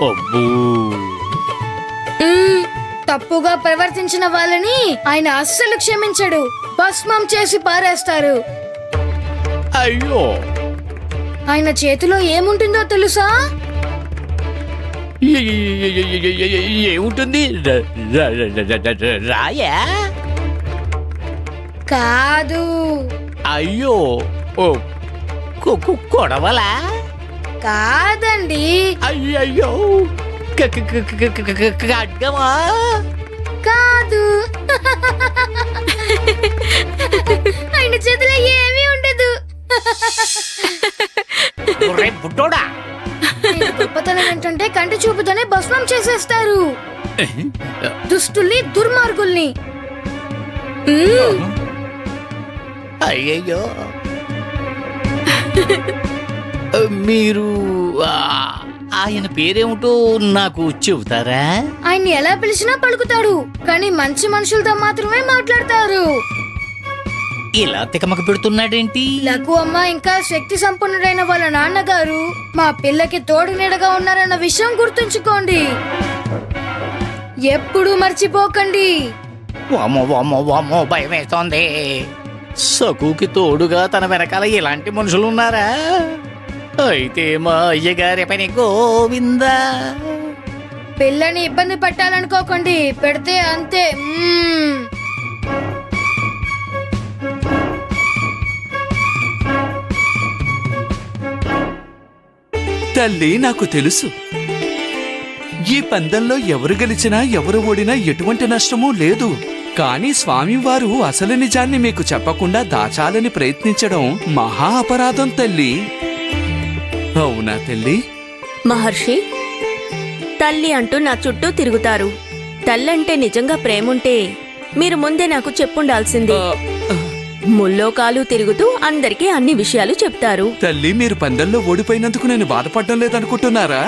అబ్బో. తప్పుగా ప్రవర్తించిన వాళ్ళని ఆయన అస్సలు క్షమించడు, భస్మం చేసి పారేస్తారు. అయ్యో, ఆయన చేతిలో ఏముంటుందో తెలుసా? ఏముంటుంది? రాయా? కాదు. అయ్యో, ఓ కొడవలా? కాదండి. అయ్యయ్యో, ఖడ్గమా? కాదు. ఆయన చేతిలో ఏమీ ఉండదు. బుట్టోడా, గొప్పతనం ఏంటంటే కంటి చూపుతోనే భస్మం చేసేస్తారు దుష్టుల్ని, దుర్మార్గుల్ని. అయ్యయ్యో. మీరు ఆయన పేరేమిటో నాకు చెబుతారా? ఆయన్ని ఎలా పిలిచినా పలుకుతాడు, కానీ మంచి మనుషులతో మాత్రమే మాట్లాడతారు. ఇలా తికమక పెడుతున్నాడేంటి? లఘు అమ్మ ఇంకా శక్తి సంపన్నుడైన వాళ్ళ నాన్నగారు మా పిల్లకి తోడు నీడగా ఉన్నారన్న విషయం గుర్తుంచుకోండి, ఎప్పుడూ మర్చిపోకండి. వామ్మో, భయం వేస్తోంది. సకుకి తోడుగా తన వెనకాల ఇలాంటి మనుషులు ఉన్నారా? అయితే మా అయ్యగారి పని గోవిందా. పిల్లని ఇబ్బంది పెట్టాలనుకోకండి, పెడితే అంతే. తల్లి, నాకు తెలుసు ఈ పందెంలో ఎవరు గెలిచినా ఎవరు ఓడినా ఎటువంటి నష్టమూ లేదు. కానీ స్వామివారు అసలు నిజాన్ని మీకు చెప్పకుండా దాచాలని ప్రయత్నించడం మహా అపరాధం తల్లి. అవునా తల్లి? మహర్షి, తల్లి అంటూ నా చుట్టూ తిరుగుతారు. తల్లంటే నిజంగా ప్రేముంటే మీరు ముందే నాకు చెప్పుండాల్సింది. ముల్లోకాలు తిరుగుతూ అందరికీ అన్ని విషయాలు చెప్తారు. తల్లి, మీరు పందెంలో ఓడిపోయినందుకు నేను బాధపడడం లేదనుకుంటున్నారా?